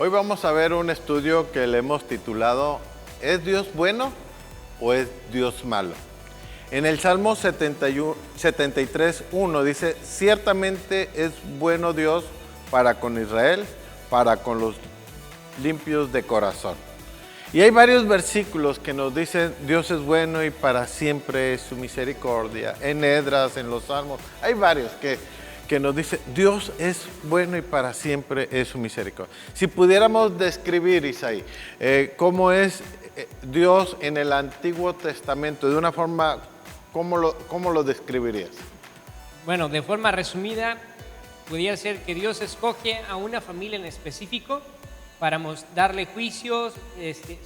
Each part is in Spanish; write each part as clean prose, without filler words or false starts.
Hoy vamos a ver un estudio que le hemos titulado ¿Es Dios bueno o es Dios malo? En el Salmo 73:1 dice: ciertamente es bueno Dios para con Israel, para con los limpios de corazón. Y hay varios versículos que nos dicen Dios es bueno y para siempre es su misericordia. En Esdras, en los Salmos, hay varios que nos dicen Dios es bueno y para siempre es su misericordia. Si pudiéramos describir, Isaí, cómo es Dios en el Antiguo Testamento, de una forma, ¿cómo lo describirías? Bueno, de forma resumida, pudiera ser que Dios escoge a una familia en específico para darle juicios,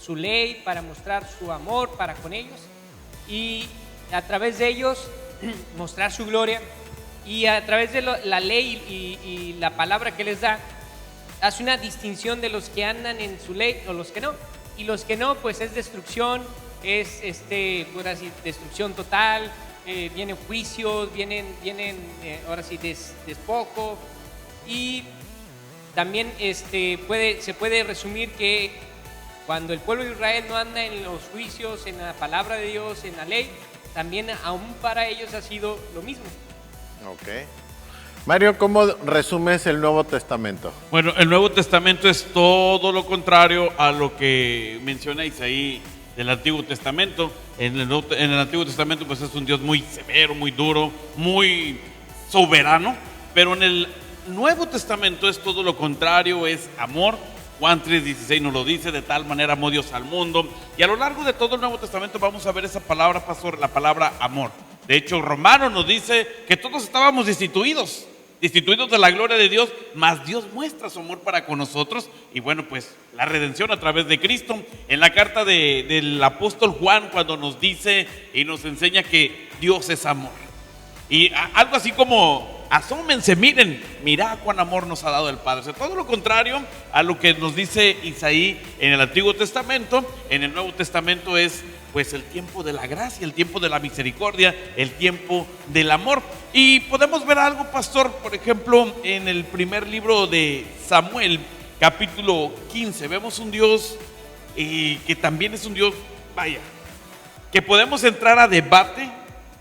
su ley, para mostrar su amor para con ellos y a través de ellos mostrar su gloria, y a través de la ley y la palabra que les da, hace una distinción de los que andan en su ley o los que no. Y los que no, pues es destrucción, es por así, destrucción total, vienen juicios, vienen ahora sí despojo. Y también se puede resumir que cuando el pueblo de Israel no anda en los juicios, en la palabra de Dios, en la ley, también aún para ellos ha sido lo mismo. Ok. Mario, ¿cómo resumes el Nuevo Testamento? Bueno, el Nuevo Testamento es todo lo contrario a lo que menciona Isaí del Antiguo Testamento. En el Antiguo Testamento pues es un Dios muy severo, muy duro, muy soberano, pero en el Nuevo Testamento es todo lo contrario, es amor. Juan 3:16 nos lo dice: de tal manera amó Dios al mundo. Y a lo largo de todo el Nuevo Testamento vamos a ver esa palabra, pastor, la palabra amor. De hecho, Romanos nos dice que todos estábamos destituidos de la gloria de Dios, mas Dios muestra su amor para con nosotros. Y bueno, pues la redención a través de Cristo. En la carta del apóstol Juan, cuando nos dice y nos enseña que Dios es amor. Y algo así como: asómense, mirad cuán amor nos ha dado el Padre. O sea, todo lo contrario a lo que nos dice Isaí en el Antiguo Testamento. En el Nuevo Testamento es pues el tiempo de la gracia, el tiempo de la misericordia, el tiempo del amor. Y podemos ver algo, pastor, por ejemplo, en el primer libro de Samuel, capítulo 15, vemos un Dios que también es un Dios, vaya, que podemos entrar a debate,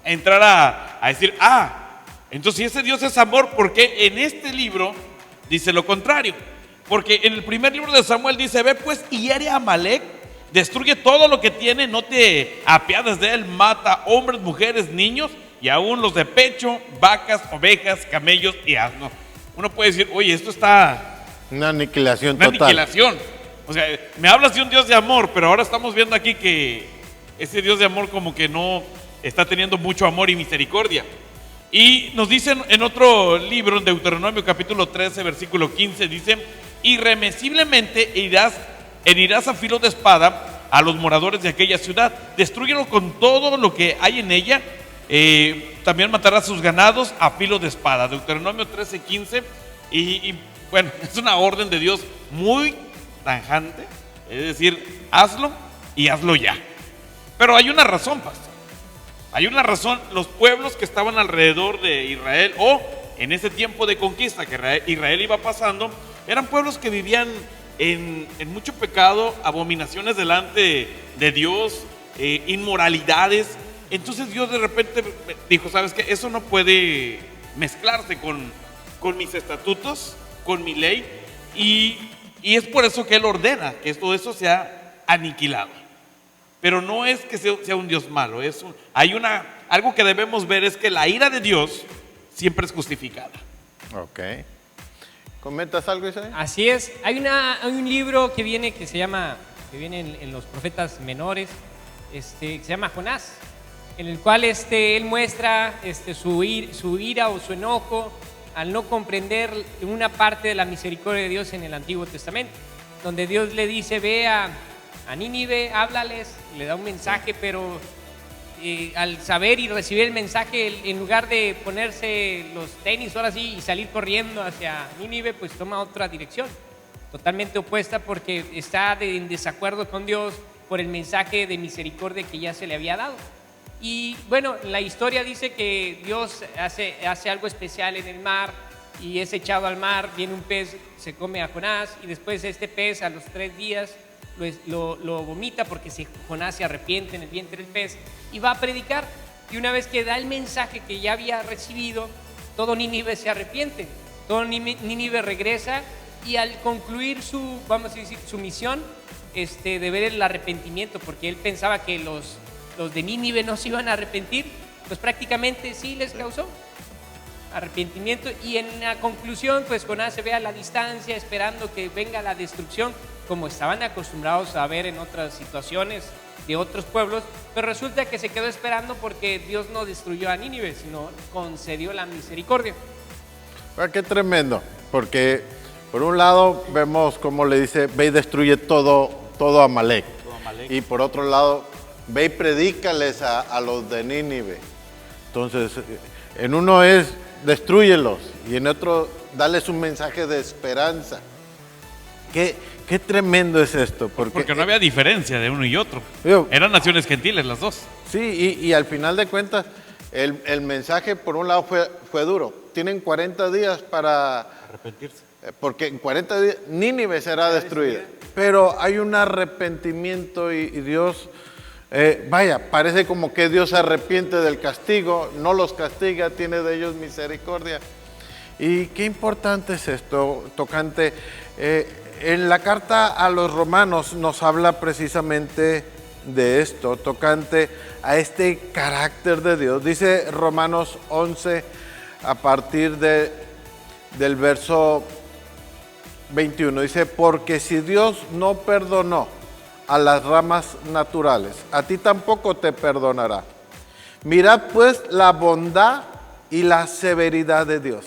entrar a decir, entonces si ese Dios es amor, ¿por qué en este libro dice lo contrario? Porque en el primer libro de Samuel dice: ve pues y hiere a Amalek, destruye todo lo que tiene, no te apiades de él, mata hombres, mujeres, niños y aún los de pecho, vacas, ovejas, camellos y asnos. Uno puede decir: oye, esto está... Una aniquilación total. Aniquilación. O sea, me hablas de un Dios de amor, pero ahora estamos viendo aquí que ese Dios de amor como que no está teniendo mucho amor y misericordia. Y nos dicen en otro libro, en Deuteronomio capítulo 13, versículo 15, dice: irremisiblemente herirás a filo de espada a los moradores de aquella ciudad, destrúyelo con todo lo que hay en ella, también matarás sus ganados a filo de espada. Deuteronomio 13:15. Y bueno, es una orden de Dios muy tajante, es decir, hazlo y hazlo ya. Pero hay una razón, pastor. Hay una razón. Los pueblos que estaban alrededor de Israel, o en ese tiempo de conquista que Israel iba pasando, eran pueblos que vivían en mucho pecado, abominaciones delante de Dios, inmoralidades. Entonces Dios de repente dijo: ¿sabes qué? Eso no puede mezclarse con mis estatutos, con mi ley. Y es por eso que Él ordena que todo eso sea aniquilado. Pero no es que sea un Dios malo. Algo que debemos ver es que la ira de Dios siempre es justificada. Ok. ¿Comentas algo, Isaí? Así es. Hay un libro que viene en los profetas menores, que se llama Jonás, en el cual él muestra su ira o su enojo al no comprender una parte de la misericordia de Dios en el Antiguo Testamento, donde Dios le dice: ve a Nínive, háblales, le da un mensaje, pero al saber y recibir el mensaje, en lugar de ponerse los tenis ahora sí y salir corriendo hacia Nínive, pues toma otra dirección totalmente opuesta, porque está en desacuerdo con Dios por el mensaje de misericordia que ya se le había dado. Y bueno, la historia dice que Dios hace algo especial en el mar y es echado al mar, viene un pez, se come a Jonás y después este pez a los 3 días lo vomita porque Jonás se arrepiente en el vientre del pez y va a predicar. Y una vez que da el mensaje que ya había recibido, todo Nínive se arrepiente, todo Nínive regresa y al concluir su, vamos a decir, su misión de ver el arrepentimiento, porque él pensaba que los de Nínive no se iban a arrepentir, pues prácticamente sí les causó arrepentimiento. Y en la conclusión, pues Jonás se ve a la distancia esperando que venga la destrucción, como estaban acostumbrados a ver en otras situaciones de otros pueblos, pero resulta que se quedó esperando porque Dios no destruyó a Nínive, sino concedió la misericordia. Qué tremendo, porque por un lado vemos cómo le dice, ve y destruye todo Amalek. Y por otro lado, ve y predícales a los de Nínive. Entonces, en uno es destrúyelos y en otro dales un mensaje de esperanza. Qué tremendo es esto. Porque no había diferencia de uno y otro. Eran naciones gentiles las dos. Sí, y al final de cuentas, el mensaje por un lado fue duro. Tienen 40 días para arrepentirse. Porque en 40 días Nínive será destruida. Pero hay un arrepentimiento y Dios, parece como que Dios se arrepiente del castigo, no los castiga, tiene de ellos misericordia. Y qué importante es esto, tocante. En la carta a los romanos nos habla precisamente de esto, tocante a este carácter de Dios. Dice Romanos 11 a partir del verso 21, dice, porque si Dios no perdonó a las ramas naturales, a ti tampoco te perdonará. Mirad pues la bondad y la severidad de Dios.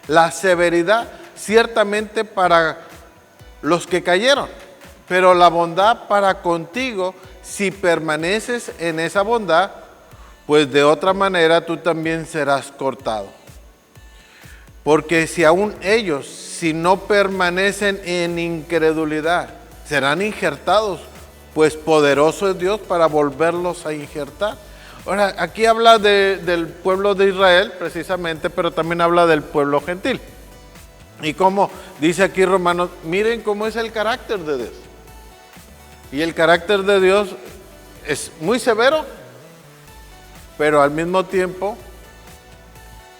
La severidad ciertamente para los que cayeron, pero la bondad para contigo si permaneces en esa bondad, pues de otra manera tú también serás cortado. Porque si aún ellos, si no permanecen en incredulidad, serán injertados, pues poderoso es Dios para volverlos a injertar. Ahora, aquí habla del pueblo de Israel precisamente, pero también habla del pueblo gentil. Y como dice aquí Romanos, miren cómo es el carácter de Dios. Y el carácter de Dios es muy severo, pero al mismo tiempo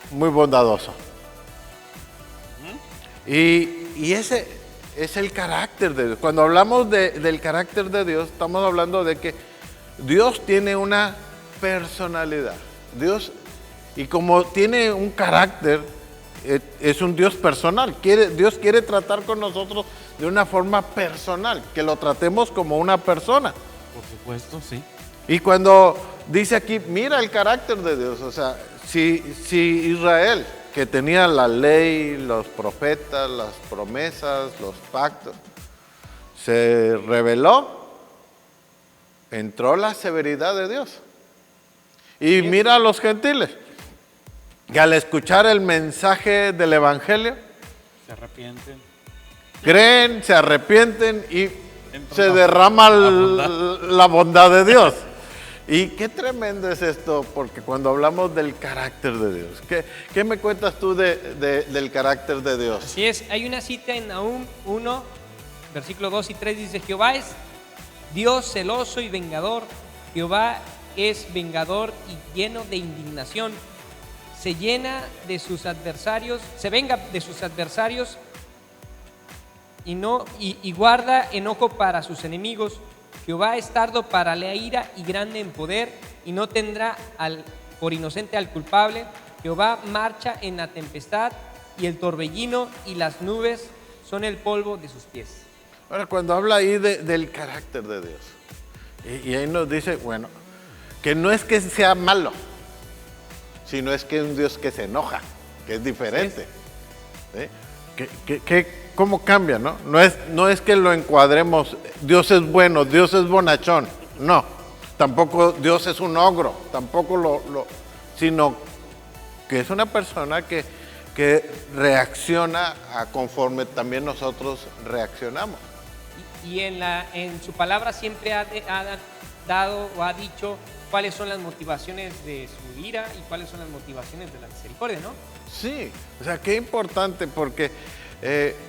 muy bondadoso. Y ese es el carácter de Dios. Cuando hablamos del carácter de Dios, estamos hablando de que Dios tiene una personalidad. Dios, y como tiene un carácter, es un Dios personal. Dios quiere tratar con nosotros de una forma personal, que lo tratemos como una persona. Por supuesto, sí. Y cuando dice aquí, mira el carácter de Dios, o sea, si Israel, que tenía la ley, los profetas, las promesas, los pactos, se rebeló, entró la severidad de Dios. Y mira a los gentiles, que al escuchar el mensaje del Evangelio, se arrepienten, creen, se arrepienten y se derrama la bondad de Dios. Y qué tremendo es esto, porque cuando hablamos del carácter de Dios, ¿qué me cuentas tú del carácter de Dios? Así es, hay una cita en Nahum 1, versículo 2 y 3, dice, Jehová es Dios celoso y vengador, Jehová es vengador y lleno de indignación, se venga de sus adversarios y guarda enojo para sus enemigos. Jehová es tardo para la ira y grande en poder, y no tendrá por inocente al culpable. Jehová marcha en la tempestad, y el torbellino y las nubes son el polvo de sus pies. Ahora, cuando habla ahí del carácter de Dios, y ahí nos dice, bueno, que no es que sea malo, sino es que es un Dios que se enoja, que es diferente. ¿Sí? ¿Cómo cambia, no? No es que lo encuadremos, Dios es bueno, Dios es bonachón, no. Tampoco Dios es un ogro, tampoco sino que es una persona que reacciona conforme también nosotros reaccionamos. Y en su palabra siempre ha dado o ha dicho cuáles son las motivaciones de su ira y cuáles son las motivaciones de la misericordia, ¿no? Sí, o sea, qué importante porque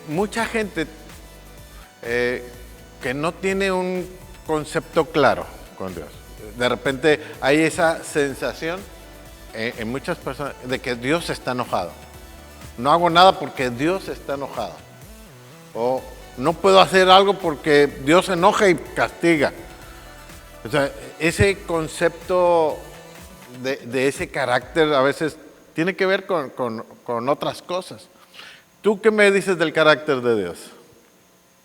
mucha gente que no tiene un concepto claro con Dios, de repente hay esa sensación en muchas personas de que Dios está enojado. No hago nada porque Dios está enojado. O no puedo hacer algo porque Dios se enoja y castiga. O sea, ese concepto de ese carácter a veces tiene que ver con otras cosas. ¿Tú qué me dices del carácter de Dios?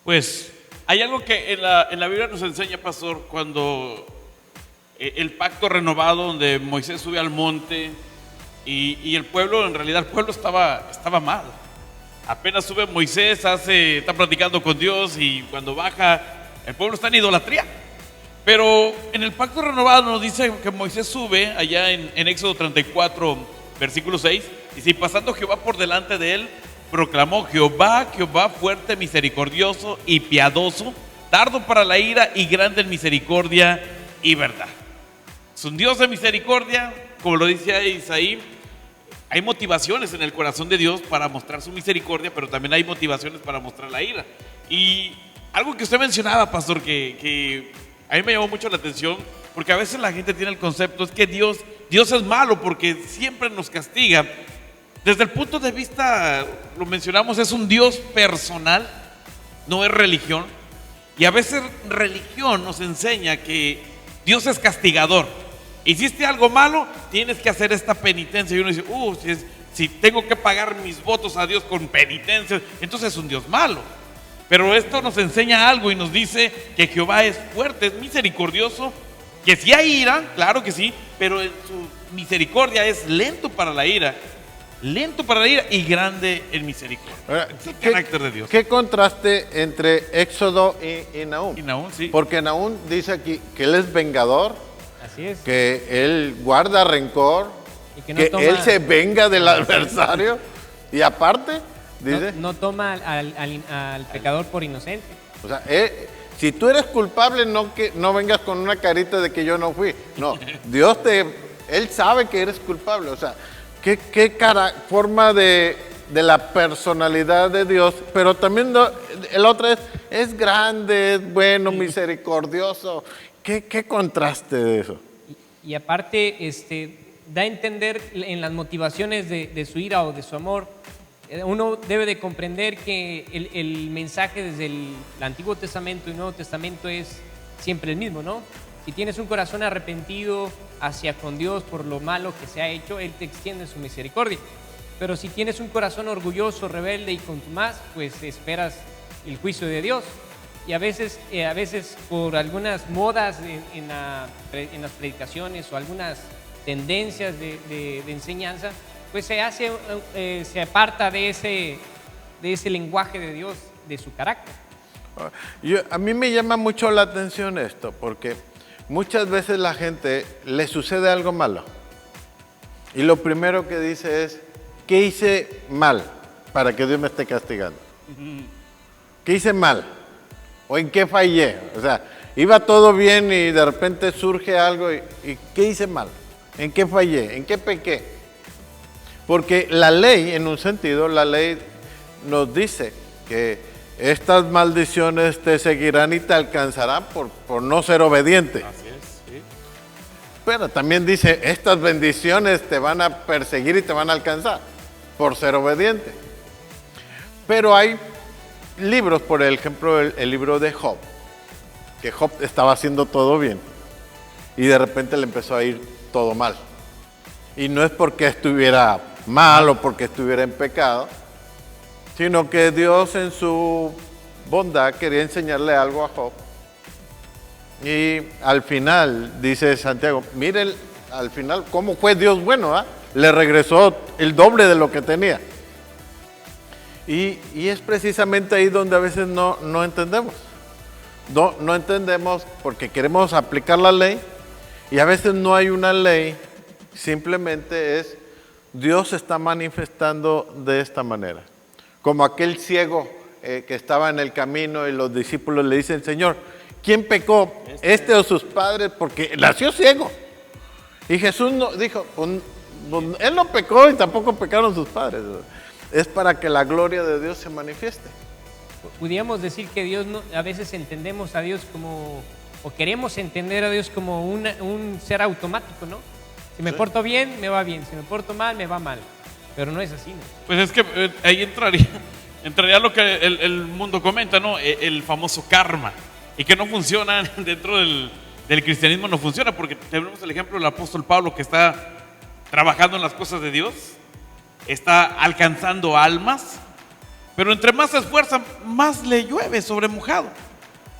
Pues hay algo que en la Biblia nos enseña, pastor, cuando el pacto renovado donde Moisés sube al monte y el pueblo, en realidad el pueblo estaba mal. Apenas sube Moisés, está platicando con Dios y cuando baja el pueblo está en idolatría. Pero en el pacto renovado nos dice que Moisés sube allá en Éxodo 34, versículo 6, y si pasando Jehová por delante de él, proclamó: Jehová, Jehová fuerte, misericordioso y piadoso, tardo para la ira y grande en misericordia y verdad. Es un Dios de misericordia, como lo dice Isaí. Hay motivaciones en el corazón de Dios para mostrar su misericordia, pero también hay motivaciones para mostrar la ira. Y algo que usted mencionaba, pastor, que a mí me llamó mucho la atención, porque a veces la gente tiene el concepto, es que Dios es malo porque siempre nos castiga. Desde el punto de vista, lo mencionamos, es un Dios personal, no es religión. Y a veces religión nos enseña que Dios es castigador. Hiciste algo malo, tienes que hacer esta penitencia. Y uno dice, si tengo que pagar mis votos a Dios con penitencia, entonces es un Dios malo. Pero esto nos enseña algo y nos dice que Jehová es fuerte, es misericordioso, que si hay ira, claro que sí, pero en su misericordia es lento para la ira y grande en misericordia. Ahora, Es el carácter de Dios. ¿Qué contraste entre Éxodo y Nahum? Y Nahum, sí. Porque Nahum dice aquí que él es vengador, Así es. que él guarda rencor, Y que que no toma- él se venga del adversario y aparte dice, No toma al pecador por inocente. o sea, si tú eres culpable, no vengas con una carita de que yo no fui. No, él sabe que eres culpable. O sea, qué forma de la personalidad de Dios, pero también el otro es grande, es bueno, misericordioso. ¿Qué contraste de eso? Y aparte, da a entender en las motivaciones de su ira o de su amor. Uno debe de comprender que el mensaje desde el Antiguo Testamento y Nuevo Testamento es siempre el mismo, ¿no? Si tienes un corazón arrepentido hacia con Dios por lo malo que se ha hecho, Él te extiende su misericordia. Pero si tienes un corazón orgulloso, rebelde y contumaz, pues esperas el juicio de Dios. Y a veces por algunas modas en las predicaciones o algunas tendencias de enseñanza, pues se aparta de ese lenguaje de Dios, de su carácter. A mí me llama mucho la atención esto, porque muchas veces la gente le sucede algo malo y lo primero que dice es, ¿qué hice mal para que Dios me esté castigando? ¿Qué hice mal? ¿O en qué fallé? O sea, iba todo bien y de repente surge algo y ¿qué hice mal? ¿En qué fallé? ¿En qué pequé? Porque la ley, en un sentido, la ley nos dice que estas maldiciones te seguirán y te alcanzarán por no ser obediente. Así es, sí. Pero también dice, estas bendiciones te van a perseguir y te van a alcanzar por ser obediente. Pero hay libros, por ejemplo, el libro de Job, que Job estaba haciendo todo bien y de repente le empezó a ir todo mal. Y no es porque estuviera mal o porque estuviera en pecado, sino que Dios en su bondad quería enseñarle algo a Job. Y al final, dice Santiago, miren al final cómo fue Dios bueno, ¿eh? Le regresó el doble de lo que tenía. Y es precisamente ahí donde a veces no entendemos. No entendemos porque queremos aplicar la ley y a veces no hay una ley, simplemente es Dios se está manifestando de esta manera. Como aquel ciego que estaba en el camino y los discípulos le dicen, Señor, ¿quién pecó? ¿Este o sus padres? Porque nació ciego. Y Jesús no, dijo, él no pecó y tampoco pecaron sus padres. Es para que la gloria de Dios se manifieste. Pudiéramos decir que Dios a veces entendemos a Dios como, o queremos entender a Dios como un ser automático, ¿no? Si me porto bien, me va bien. Si me porto mal, me va mal. Pero no es así, ¿no? Pues es que ahí entraría lo que el mundo comenta, ¿no? El famoso karma. Y que no funciona dentro del cristianismo, no funciona, porque tenemos el ejemplo del apóstol Pablo, que está trabajando en las cosas de Dios, está alcanzando almas, pero entre más se esfuerza, más le llueve sobre mojado.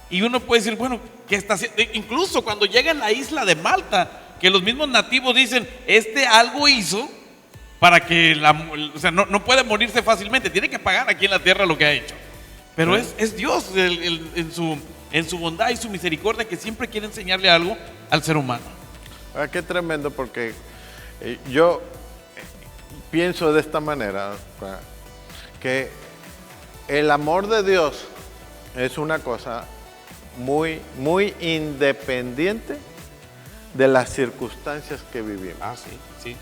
Y uno puede decir, bueno, ¿qué está haciendo? Incluso cuando llega a la isla de Malta, que los mismos nativos dicen, algo hizo para que o sea, no puede morirse fácilmente, tiene que pagar aquí en la tierra lo que ha hecho. Pero es Dios en su bondad y su misericordia, que siempre quiere enseñarle algo al ser humano. Qué tremendo, porque yo pienso de esta manera, que el amor de Dios es una cosa muy, muy independiente de las circunstancias que vivimos. Sí, sí.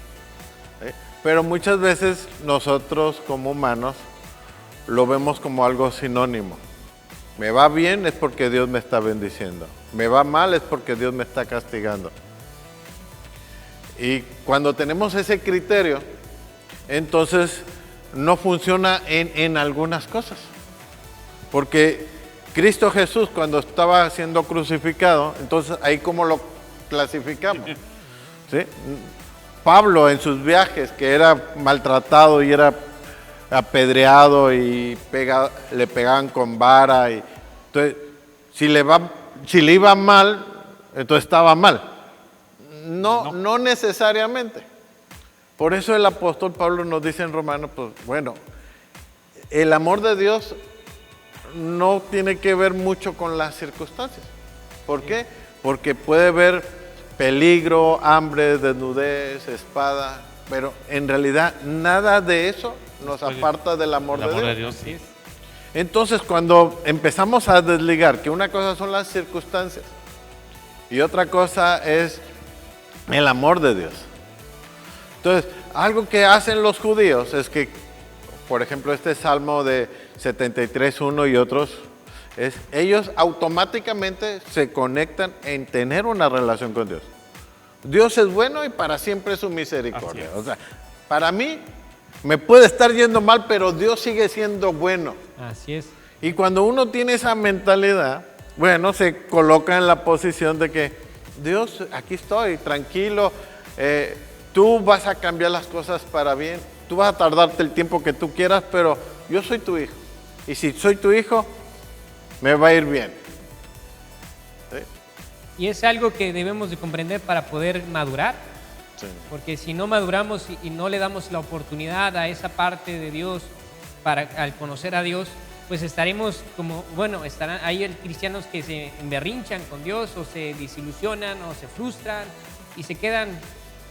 Pero muchas veces nosotros como humanos lo vemos como algo sinónimo. Me va bien es porque Dios me está bendiciendo. Me va mal es porque Dios me está castigando. Y cuando tenemos ese criterio, entonces no funciona en algunas cosas. Porque Cristo Jesús, cuando estaba siendo crucificado, entonces ahí cómo lo clasificamos. ¿Sí? Pablo en sus viajes, que era maltratado y era apedreado y le pegaban con vara. Entonces, si le iba mal, entonces estaba mal. No necesariamente. Por eso el apóstol Pablo nos dice en Romanos, pues bueno, el amor de Dios no tiene que ver mucho con las circunstancias. ¿Por qué? Porque puede haber peligro, hambre, desnudez, espada, pero en realidad nada de eso nos aparta del amor de Dios. Sí. Entonces, cuando empezamos a desligar que una cosa son las circunstancias y otra cosa es el amor de Dios. Entonces, algo que hacen los judíos es que, por ejemplo, este Salmo de 73:1 y otros, ellos automáticamente se conectan en tener una relación con Dios. Dios es bueno y para siempre es su misericordia. O sea, para mí me puede estar yendo mal, pero Dios sigue siendo bueno. Así es. Y cuando uno tiene esa mentalidad, bueno, se coloca en la posición de que Dios, aquí estoy, tranquilo, tú vas a cambiar las cosas para bien, tú vas a tardarte el tiempo que tú quieras, pero yo soy tu hijo. Y si soy tu hijo, me va a ir bien. ¿Sí? Y es algo que debemos de comprender para poder madurar. Sí. Porque si no maduramos y no le damos la oportunidad a esa parte de Dios al conocer a Dios, pues estaremos estarán ahí cristianos que se emberrinchan con Dios o se desilusionan o se frustran y se quedan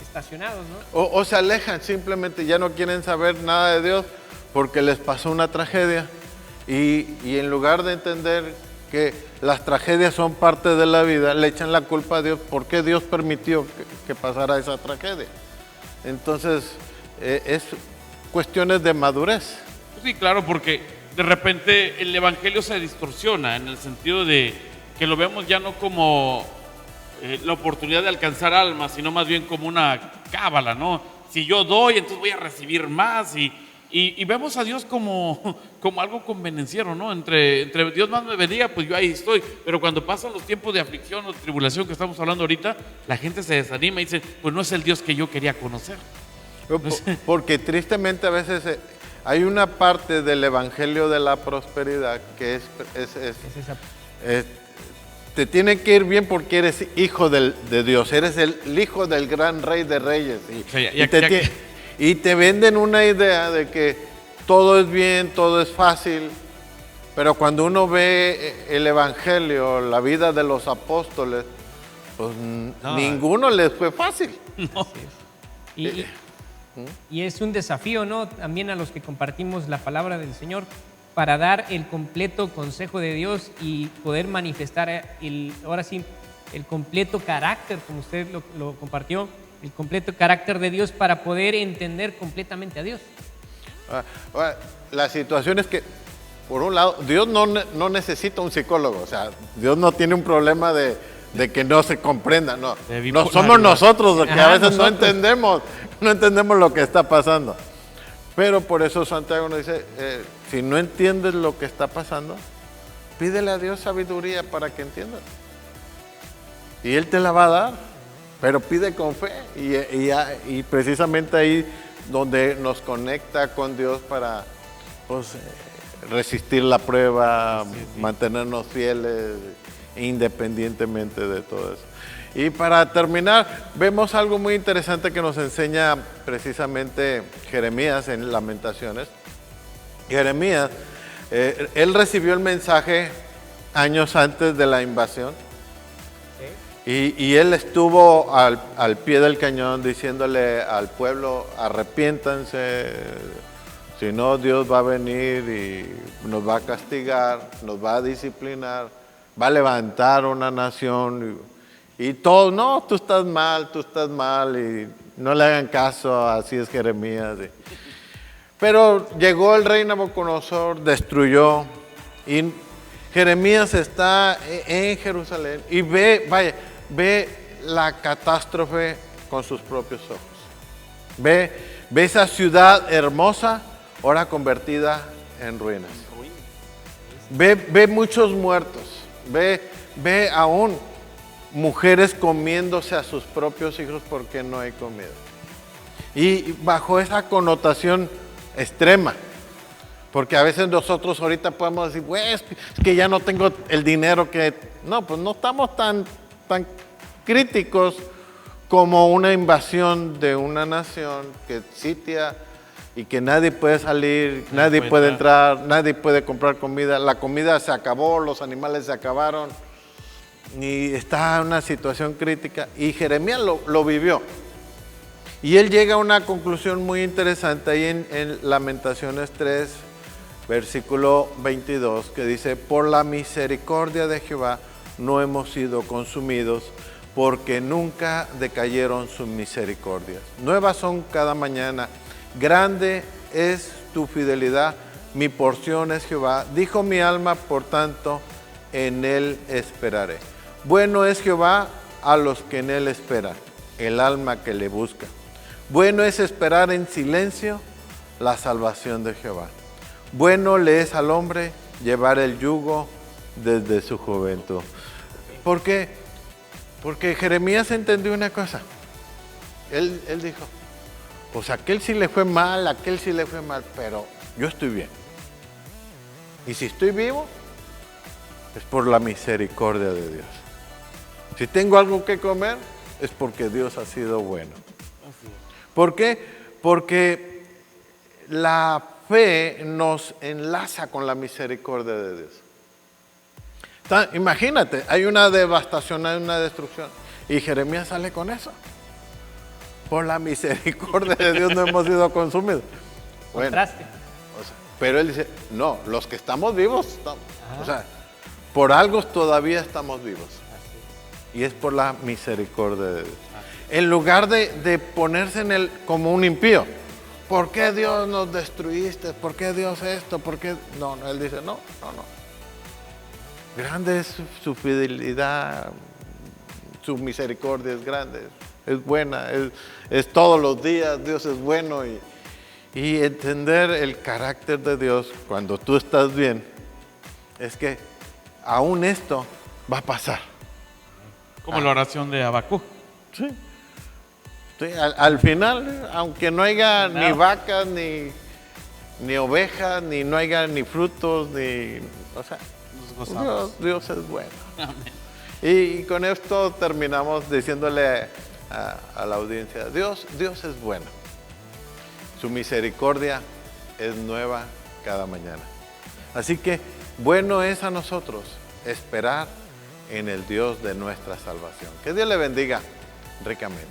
estacionados, ¿no? O se alejan, simplemente ya no quieren saber nada de Dios porque les pasó una tragedia y en lugar de entender que las tragedias son parte de la vida, le echan la culpa a Dios. ¿Por qué Dios permitió que pasara esa tragedia? Entonces, es cuestiones de madurez. Sí, claro, porque de repente el evangelio se distorsiona en el sentido de que lo vemos ya no como la oportunidad de alcanzar almas, sino más bien como una cábala, ¿no? Si yo doy, entonces voy a recibir más y vemos a Dios como algo convenenciero, ¿no? Entre Dios más me bendiga, pues yo ahí estoy. Pero cuando pasan los tiempos de aflicción o de tribulación que estamos hablando ahorita, la gente se desanima y dice, pues no es el Dios que yo quería conocer. Porque tristemente a veces hay una parte del evangelio de la prosperidad que te tiene que ir bien porque eres hijo de Dios, eres el hijo del gran rey de reyes. Y te venden una idea de que todo es bien, todo es fácil, pero cuando uno ve el evangelio, la vida de los apóstoles, pues ninguno les fue fácil. No. Y es un desafío, ¿no? También a los que compartimos la palabra del Señor, para dar el completo consejo de Dios y poder manifestar ahora sí el completo carácter, como usted lo compartió, el completo carácter de Dios para poder entender completamente a Dios. Ahora, la situación es que, por un lado, Dios no necesita un psicólogo, o sea, Dios no tiene un problema de que no se comprenda, no. De No somos nosotros los que a Ajá, veces no nosotros. entendemos lo que está pasando. Pero por eso Santiago nos dice, si no entiendes lo que está pasando, pídele a Dios sabiduría para que entiendas. Y Él te la va a dar, pero pide con fe. Y precisamente ahí donde nos conecta con Dios para pues, resistir la prueba, mantenernos fieles, independientemente de todo eso. Y para terminar, vemos algo muy interesante que nos enseña precisamente Jeremías en Lamentaciones. Jeremías, él recibió el mensaje años antes de la invasión. Y él estuvo al pie del cañón diciéndole al pueblo, arrepiéntanse, si no Dios va a venir y nos va a castigar, nos va a disciplinar, va a levantar una nación. Y todos, no, tú estás mal, y no le hagan caso, así es Jeremías. Pero llegó el rey Nabucodonosor, destruyó, y Jeremías está en Jerusalén y ve la catástrofe con sus propios ojos. Ve esa ciudad hermosa, ahora convertida en ruinas. Ve muchos muertos, ve aún mujeres comiéndose a sus propios hijos porque no hay comida. Y bajo esa connotación extrema, porque a veces nosotros ahorita podemos decir, pues, es que ya no tengo el dinero que... No, pues no estamos tan críticos como una invasión de una nación que sitia y que nadie puede salir, nadie puede entrar, nadie puede comprar comida. La comida se acabó, los animales se acabaron y está en una situación crítica. Y Jeremías lo vivió. Y él llega a una conclusión muy interesante ahí en Lamentaciones 3, versículo 22, que dice, por la misericordia de Jehová no hemos sido consumidos, porque nunca decayeron sus misericordias. Nuevas son cada mañana, grande es tu fidelidad, mi porción es Jehová. Dijo mi alma, por tanto, en él esperaré. Bueno es Jehová a los que en él esperan, el alma que le busca. Bueno es esperar en silencio la salvación de Jehová. Bueno le es al hombre llevar el yugo desde su juventud. ¿Por qué? Porque Jeremías entendió una cosa. Él dijo, pues aquel sí le fue mal, pero yo estoy bien. Y si estoy vivo, es por la misericordia de Dios. Si tengo algo que comer, es porque Dios ha sido bueno. ¿Por qué? Porque la fe nos enlaza con la misericordia de Dios. Imagínate, hay una devastación, hay una destrucción, y Jeremías sale con eso. Por la misericordia de Dios no hemos sido consumidos. Bueno, Contraste. pero él dice, no, los que estamos vivos, o sea, por algo todavía estamos vivos. Y es por la misericordia de Dios. En lugar de ponerse como un impío. ¿Por qué Dios nos destruiste? ¿Por qué Dios esto? ¿Por qué? No, él dice, no. Grande es su fidelidad, su misericordia es grande, es buena, es todos los días, Dios es bueno. Y entender el carácter de Dios cuando tú estás bien, es que aún esto va a pasar. Como la oración de Habacuc. Sí. Sí, al final, aunque no haya ni vacas, ni ovejas, no haya ni frutos, o sea, Dios es bueno. Amén. Y con esto terminamos diciéndole a la audiencia, Dios es bueno. Su misericordia es nueva cada mañana. Así que bueno es a nosotros esperar en el Dios de nuestra salvación. Que Dios le bendiga ricamente.